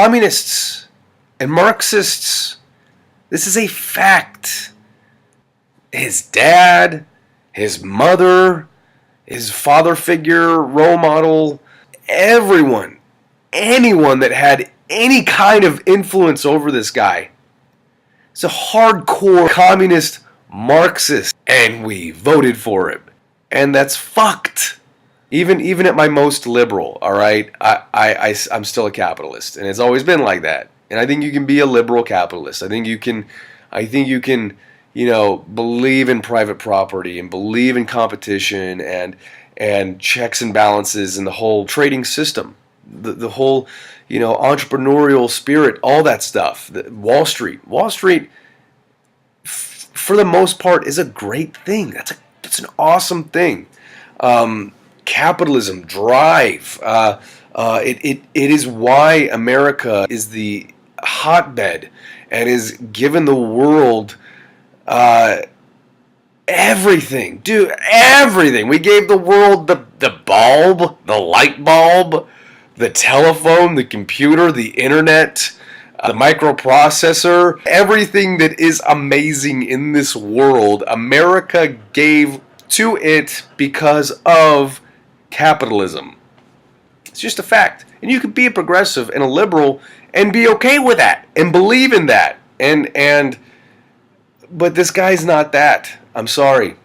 Communists and Marxists, this is a fact. His dad, his mother, his father figure, role model, everyone, anyone that had any kind of influence over this guy is a hardcore communist Marxist, and we voted for him. And that's fucked. Even at my most liberal, all right, I'm still a capitalist, and it's always been like that. And I think you can be a liberal capitalist. I think you can, believe in private property and believe in competition and checks and balances and the whole trading system, the whole, entrepreneurial spirit, all that stuff. Wall Street, for the most part, is a great thing. It's an awesome thing. Capitalism, drive. It is why America is the hotbed and is given the world everything. Dude, everything. We gave the world the bulb, the light bulb, the telephone, the computer, the internet, the microprocessor. Everything that is amazing in this world, America gave to it because of capitalism. It's just a fact. And you can be a progressive and a liberal and be okay with that and believe in that. But this guy's not that. I'm sorry.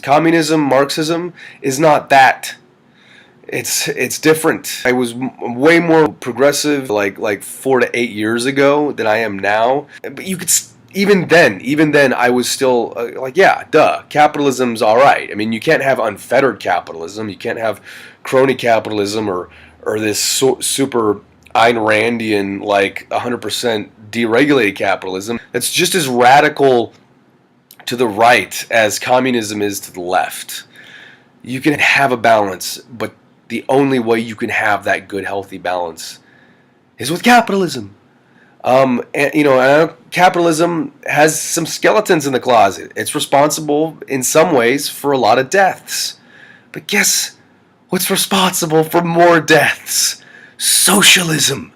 Communism, Marxism is not that. It's different. I was way more progressive like 4 to 8 years ago than I am now. But you could even then, I was still capitalism's all right. I mean, you can't have unfettered capitalism. You can't have crony capitalism or this super Ayn Randian, 100% deregulated capitalism. That's just as radical to the right as communism is to the left. You can have a balance, but the only way you can have that good, healthy balance is with capitalism. Capitalism has some skeletons in the closet. It's responsible in some ways for a lot of deaths. But guess what's responsible for more deaths? Socialism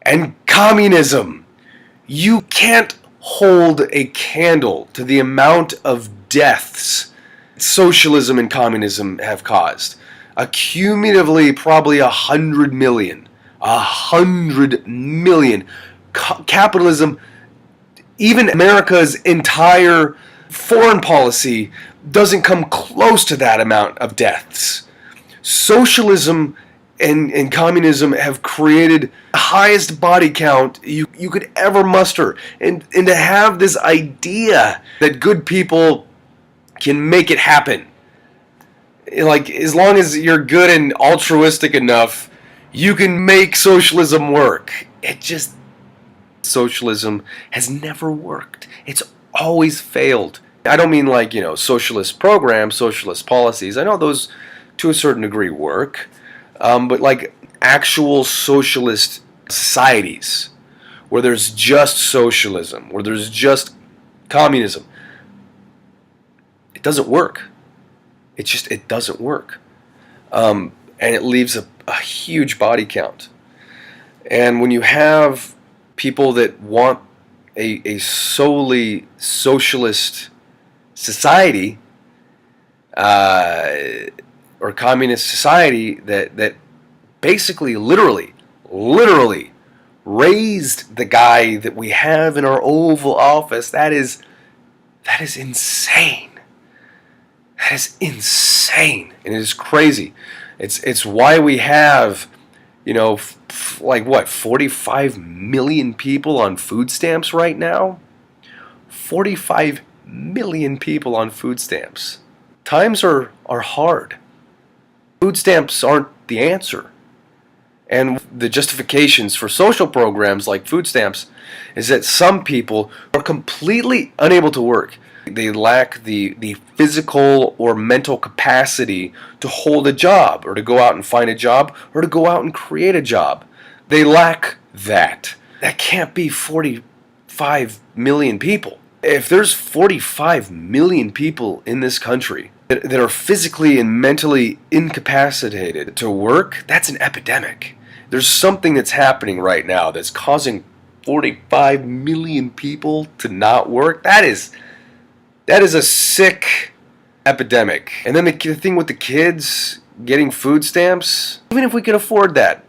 and communism. You can't hold a candle to the amount of deaths socialism and communism have caused. Cumulatively, probably 100 million. 100 million. Capitalism, even America's entire foreign policy, doesn't come close to that amount of deaths. Socialism and communism have created the highest body count you could ever muster. And to have this idea that good people can make it happen. As long as you're good and altruistic enough, you can make socialism work. Socialism has never worked. It's always failed. I don't mean socialist programs, socialist policies. I know those to a certain degree work, but actual socialist societies where there's just socialism, where there's just communism, it doesn't work. It doesn't work. And it leaves a huge body count. And when you have people that want a solely socialist society or communist society that basically literally raised the guy that we have in our Oval Office, that is insane. That is insane, and it is crazy. It's why we have 45 million people on food stamps right now? 45 million people on food stamps. Times are hard. Food stamps aren't the answer. And the justifications for social programs like food stamps is that some people are completely unable to work. They lack the physical or mental capacity to hold a job or to go out and find a job or to go out and create a job. They lack that. That can't be 45 million people. If there's 45 million people in this country that are physically and mentally incapacitated to work, that's an epidemic. there's something that's happening right now that's causing 45 million people to not work. That is a sick epidemic. And then the thing with the kids getting food stamps, even if we could afford that,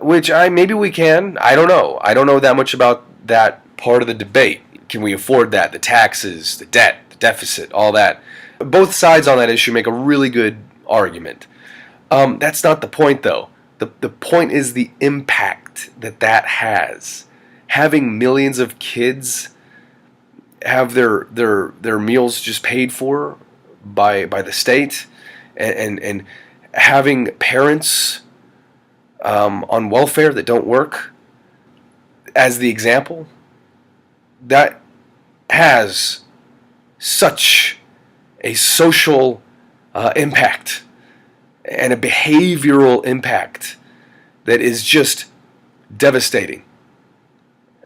which maybe we can, I don't know. I don't know that much about that part of the debate. Can we afford that? The taxes, the debt, the deficit, all that. Both sides on that issue make a really good argument. That's not the point, though. The point is the impact that has. Having millions of kids have their meals just paid for by the state, and having parents on welfare that don't work as the example, that has such a social impact and a behavioral impact that is just devastating.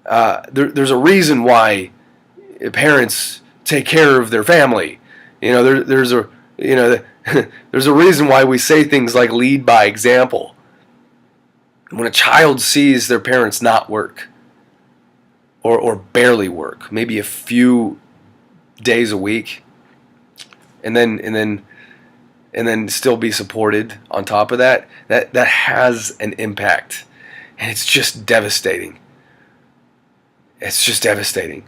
There's a reason why parents take care of their family. There's a there's a reason why we say things like lead by example. When a child sees their parents not work, or barely work, maybe a few days a week, and then still be supported on top of that, that has an impact, and it's just devastating. It's just devastating.